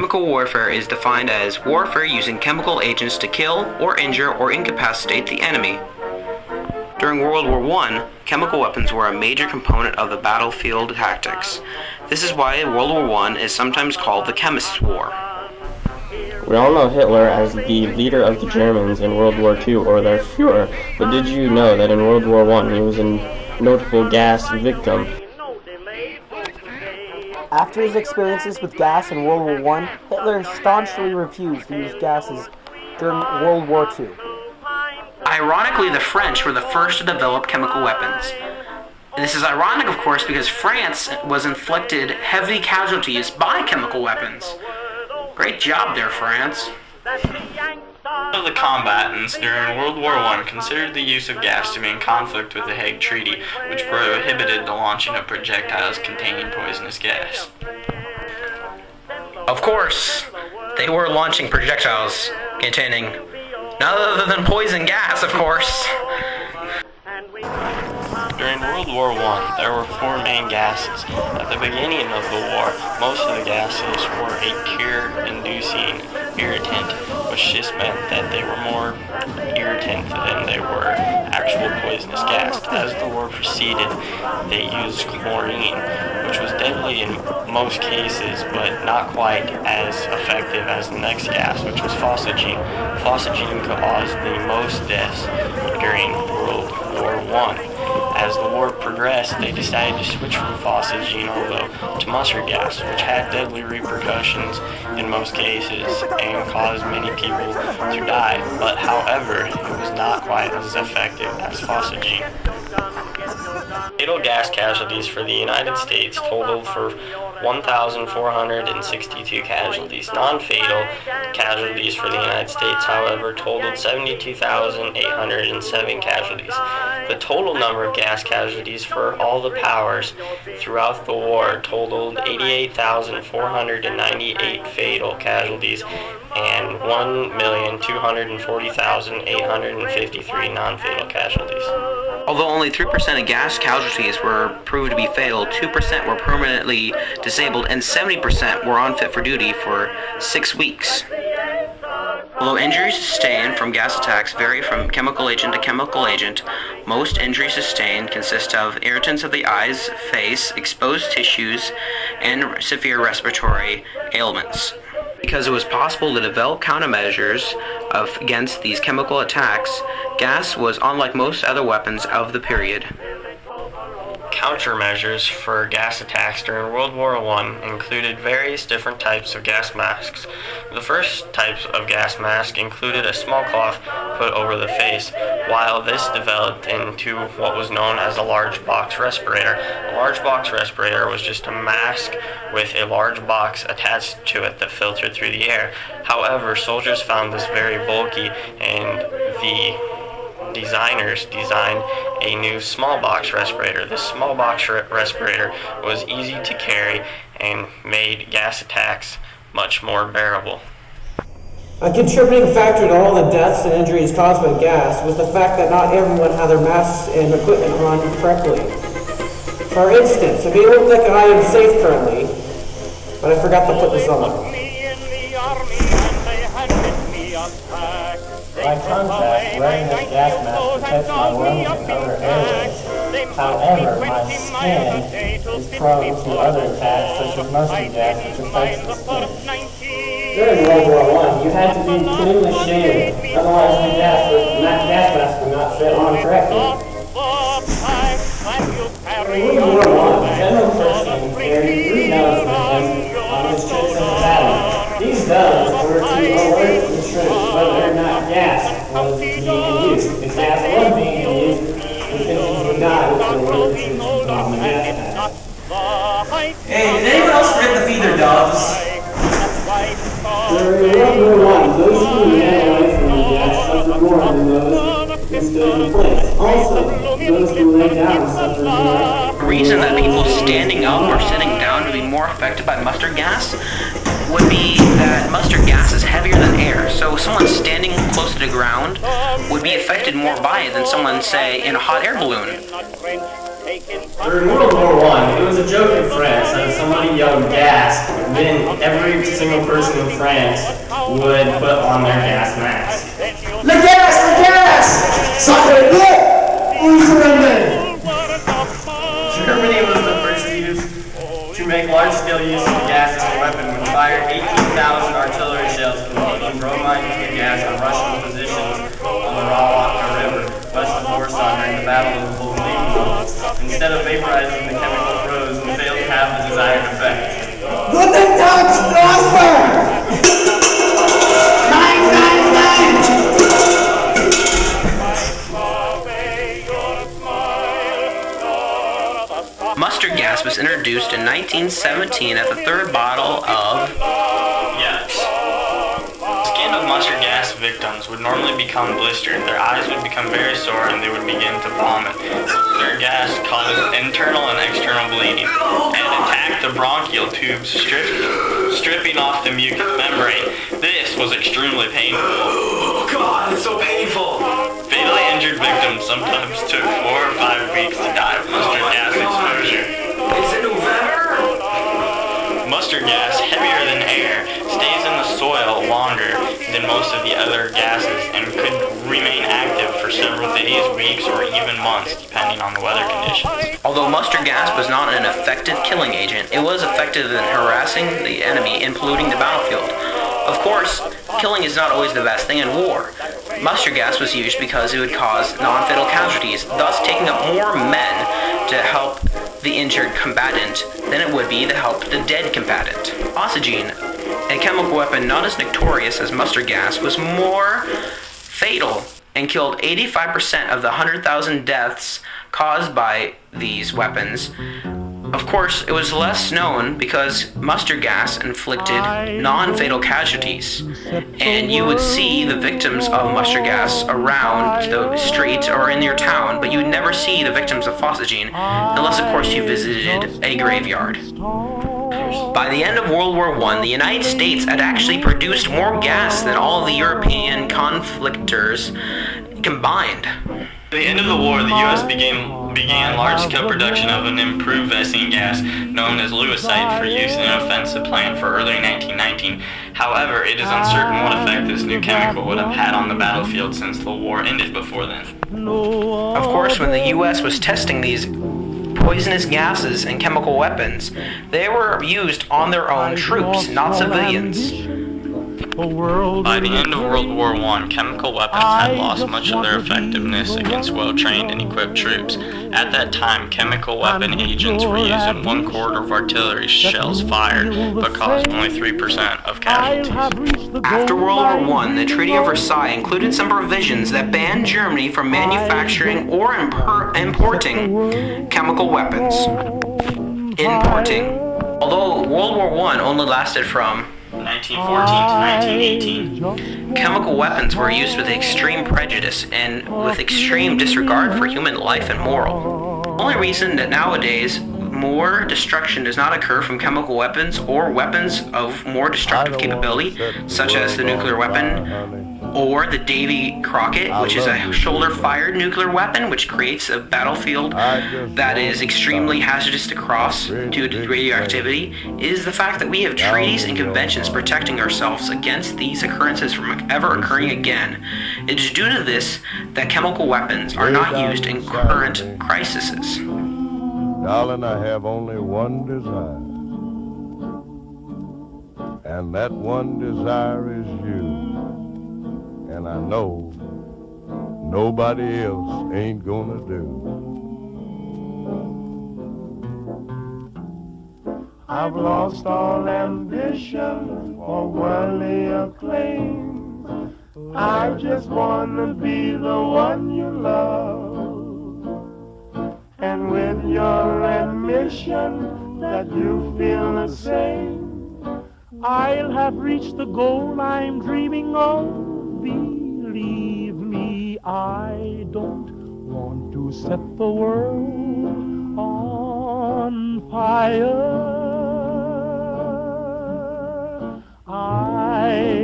Chemical warfare is defined as warfare using chemical agents to kill or injure or incapacitate the enemy. During World War I, chemical weapons were a major component of the battlefield tactics. This is why World War I is sometimes called the Chemist's War. We all know Hitler as the leader of the Germans in World War II, or their Führer, but did you know that in World War I he was a notable gas victim? After his experiences with gas in World War I, Hitler staunchly refused to use gases during World War II. Ironically, the French were the first to develop chemical weapons. And this is ironic, of course, because France was inflicted heavy casualties by chemical weapons. Great job there, France. Some of the combatants during World War I considered the use of gas to be in conflict with the Hague Treaty, which prohibited the launching of projectiles containing poisonous gas. Of course, they were launching projectiles containing none other than poison gas, of course. During World War I, there were four main gases. At the beginning of the war, most of the gases were a tear-inducing irritant, which just meant that they were more irritant than they were actual poisonous gas. As the war proceeded, they used chlorine, which was deadly in most cases, but not quite as effective as the next gas, which was phosgene. Phosgene caused the most deaths during World War I. As the war progressed, they decided to switch from phosgene to mustard gas, which had deadly repercussions in most cases and caused many people to die. But however, it was not quite as effective as phosgene. Fatal gas casualties for the United States totaled for 1,462 casualties. Non-fatal casualties for the United States, however, totaled 72,807 casualties. The total number of gas casualties for all the powers throughout the war totaled 88,498 fatal casualties and 1,240,853 non-fatal casualties. Although only 3% of gas casualties were proved to be fatal, 2% were permanently disabled, and 70% were unfit for duty for 6 weeks. Although injuries sustained from gas attacks vary from chemical agent to chemical agent, most injuries sustained consist of irritants of the eyes, face, exposed tissues, and severe respiratory ailments. Because it was possible to develop countermeasures against these chemical attacks, gas was unlike most other weapons of the period. Countermeasures for gas attacks during World War I included various different types of gas masks. The first type of gas mask included a small cloth put over the face, while this developed into what was known as a large box respirator. A large box respirator was just a mask with a large box attached to it that filtered through the air. However, soldiers found this very bulky, and the designers designed a new small box respirator. This small box respirator was easy to carry and made gas attacks much more bearable. A contributing factor to all the deaths and injuries caused by gas was the fact that not everyone had their masks and equipment on correctly. For instance, it may look like I am safe currently, but I forgot to put this on. By contrast, wearing this gas mask protects my lungs and other airways. However, my skin is prone to other attacks such as mustard gas, which affects the skin. During World War I, you had to be cleanly shaven, otherwise the gas mask would not fit on correctly. During World War I, General Pershing carried 3 doves with him on his trips in the battle. These doves were to alert the troops whether or not gas was being used. If gas was being used, the victims would die before the troops would bomb the gas mask. Hey, did anyone else forget to feed their doves? During World War I, those who ran away from the gas suffered more than those who stood in place. Also, those who lay down suffered more. The reason that people standing up or sitting down would be more affected by mustard gas would be that mustard gas is heavier than air, so someone standing close to the ground would be affected more by it than someone, say, in a hot air balloon. During World War I, it was a joke in France that if somebody yelled gas, then every single person in France would put on their gas mask. Le gas! Le gas! Sacre Dieu! Germany was the first to make large-scale use of gas as a weapon when fired 18,000 artillery shells containing bromide gas on Russian positions on the Rawaka River, west of Warsaw during the Battle of Bulgaria. Instead of vaporizing, the chemical froze and failed to have the desired effect. Guten Tag, Strasbourg! 999! Mustard gas was introduced in 1917 at the third bottle of... Yes. Skin of mustard gas victims would normally become blistered, their eyes would become very sore, and they would begin to vomit. Mustard gas causes internal and external bleeding, and attacked the bronchial tubes, stripping off the mucous membrane. This was extremely painful. Oh God, it's so painful. Fatally injured victims sometimes took 4 or 5 weeks to die of mustard gas exposure. Is it November? Mustard gas, heavier than air, stays in the soil longer than most of the other gases and could remain active for several days, weeks, or even months, depending on the weather conditions. Although mustard gas was not an effective killing agent, it was effective in harassing the enemy and polluting the battlefield. Of course, killing is not always the best thing in war. Mustard gas was used because it would cause non-fatal casualties, thus taking up more men to help the injured combatant than it would be to help the dead combatant. Oxygen, a chemical weapon not as notorious as mustard gas, was more fatal and killed 85% of the 100,000 deaths caused by these weapons. Of course, it was less known because mustard gas inflicted non-fatal casualties, and you would see the victims of mustard gas around the street or in your town, but you would never see the victims of phosgene unless, of course, you visited a graveyard. By the end of World War I, the United States had actually produced more gas than all of the European conflictors combined. At the end of the war, the U.S. began large-scale production of an improved Vaccine gas known as lewisite for use in an offensive plan for early 1919. However, it is uncertain what effect this new chemical would have had on the battlefield since the war ended before then. Of course, when the U.S. was testing these poisonous gases and chemical weapons, they were used on their own troops, not civilians. By the end of World War I, chemical weapons had lost much of their effectiveness against well-trained and equipped troops. At that time, chemical weapon agents were used in 1/4 of artillery shells fired, but caused only 3% of casualties. After World War I, the Treaty of Versailles included some provisions that banned Germany from manufacturing or importing chemical weapons. Although World War I only lasted from 1914 to 1918. Chemical weapons were used with extreme prejudice and with extreme disregard for human life and moral. The only reason that nowadays more destruction does not occur from chemical weapons or weapons of more destructive capability, such as the nuclear weapon or the Davy Crockett, which is a shoulder-fired nuclear weapon, which creates a battlefield that is extremely hazardous to cross due to radioactivity, is the fact that we have treaties and conventions protecting ourselves against these occurrences from ever occurring again. It is due to this that chemical weapons are not used in current crises. Darling, I have only one desire, and that one desire is you. And I know nobody else ain't gonna do. I've lost all ambition for worldly acclaim. I just wanna be the one you love. And with your admission that you feel the same, I'll have reached the goal I'm dreaming of. Believe me, I don't want to set the world on fire. I